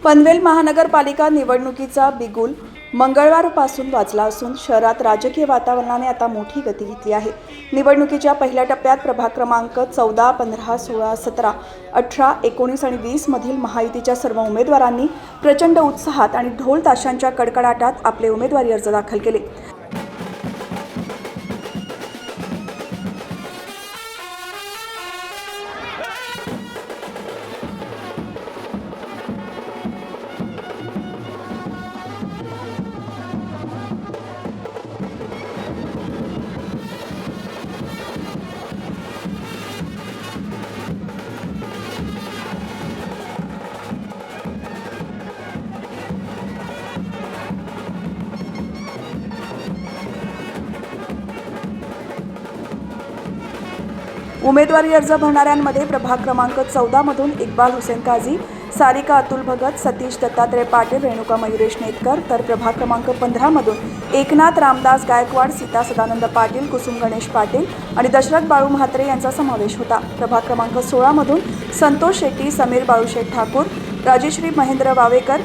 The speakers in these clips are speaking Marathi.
पनवेल महानगरपालिका निवडणुकीचा बिगुल मंगळवारपासून वाजला असून शहरात राजकीय वातावरणाने आता मोठी गती घेतली आहे। निवडणुकीच्या पहिल्या टप्प्यात प्रभाग क्रमांक 14, 15, 16, 17, 18, 19 आणि 20 मधील महायुतीच्या सर्व उमेदवारांनी प्रचंड उत्साहात आणि ढोल ताशांच्या कडकडाटात आपले उमेदवारी अर्ज दाखल केले। उमेदवारी अर्ज भरणाऱ्यांमध्ये प्रभाग क्रमांक 14 मधून इक्बाल हुसेन काझी, सारिका अतुल भगत, सतीश दत्तात्रय पाटील, रेणुका मयुरेश नेतकर, तर प्रभाग क्रमांक 15 मधून एकनाथ रामदास गायकवाड, सीता सदानंद पाटील, कुसुम गणेश पाटील आणि दशरथ बाळू म्हात्रे यांचा समावेश होता। प्रभाग क्रमांक 16 मधून संतोष शेट्टी, समीर बाळूशेठ ठाकूर, राजेश्री महेंद्र वावेकर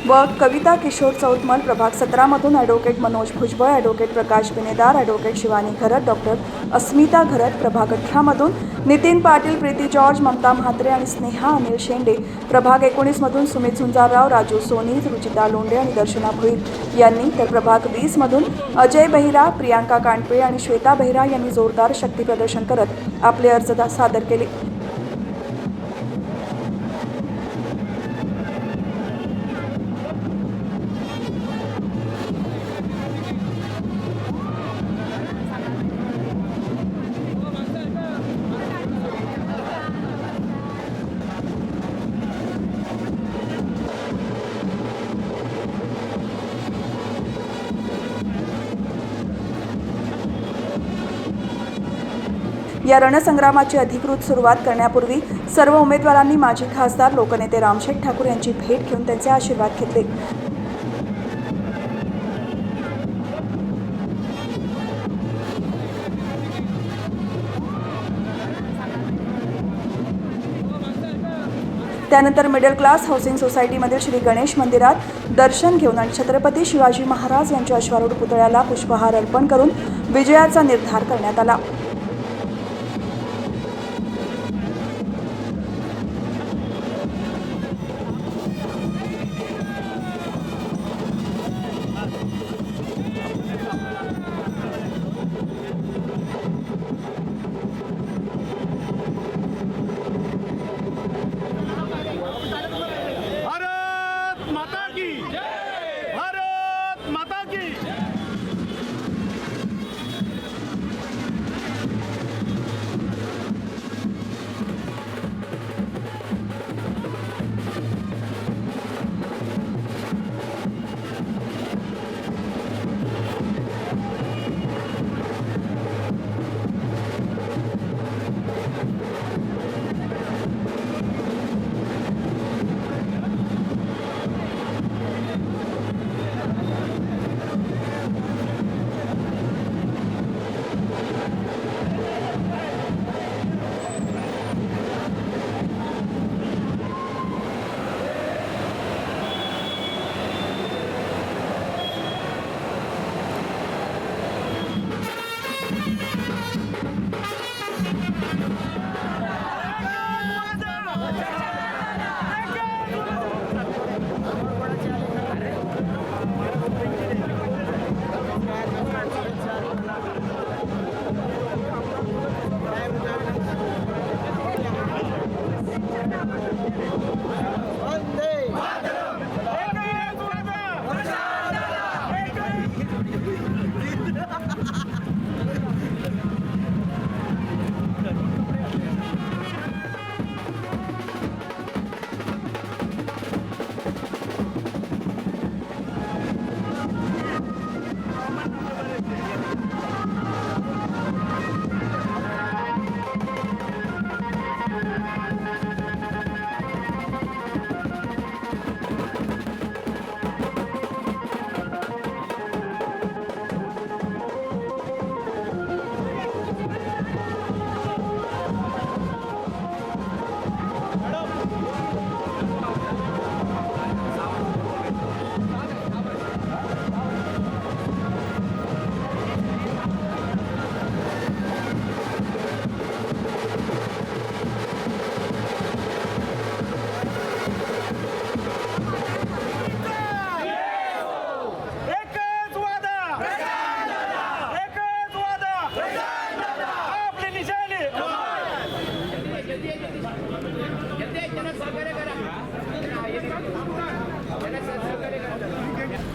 व कविता किशोर चौतमल। प्रभाग 17 मधून ॲडव्होकेट मनोज भुजबळ, ॲडव्होकेट प्रकाश बिनेदार, ॲडव्होकेट शिवानी घरत, डॉक्टर अस्मिता घरत। प्रभाग 18 मधून नितीन पाटील, प्रीती जॉर्ज, ममता म्हात्रे आणि स्नेहा अनिल शेंडे। प्रभाग 19 मधून सुमित झुंजारराव, राजू सोनी, रुचिता लोंढे आणि दर्शना भोईर यांनी, तर प्रभाग 20 मधून अजय बेहिरा, प्रियांका कांडपिळे आणि श्वेता बेहिरा यांनी जोरदार शक्तीप्रदर्शन करत आपले अर्ज सादर केले। या रणसंग्रामाची अधिकृत सुरुवात करण्यापूर्वी सर्व उमेदवारांनी माजी खासदार लोकनेते रामशेठ ठाकूर यांची भेट घेऊन त्यांचे आशीर्वाद घेतले। त्यानंतर मिडल क्लास हाऊसिंग सोसायटीमधील श्री गणेश मंदिरात दर्शन घेऊन आणि छत्रपती शिवाजी महाराज यांच्या अश्वारूढ पुतळ्याला पुष्पहार अर्पण करून विजयाचा निर्धार करण्यात आला। माता की जय, भारत माता की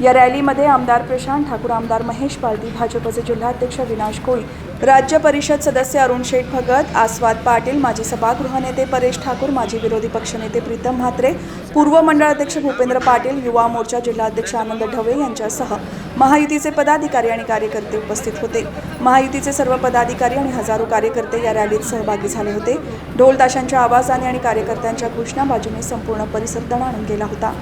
या रॅलीमध्ये आमदार प्रशांत ठाकूर, आमदार महेश पालटी, भाजपचे जिल्हाध्यक्ष विनाश कोळी, राज्य परिषद सदस्य अरुण शेठ भगत, आस्वाद पाटील, माजी सभागृह नेते परेश ठाकूर, माजी विरोधी पक्षनेते प्रीतम म्हात्रे, पूर्व मंडळाध्यक्ष भूपेंद्र पाटील, युवा मोर्चा जिल्हाध्यक्ष आनंद ढवे यांच्यासह महायुतीचे पदाधिकारी आणि कार्यकर्ते उपस्थित होते. महायुतीचे सर्व पदाधिकारी आणि हजारो कार्यकर्ते या रॅलीत सहभागी झाले होते. ढोल ताशांच्या आवाजाने आणि कार्यकर्त्यांच्या घोषणाबाजीने संपूर्ण परिसर दणाणून गेला होता.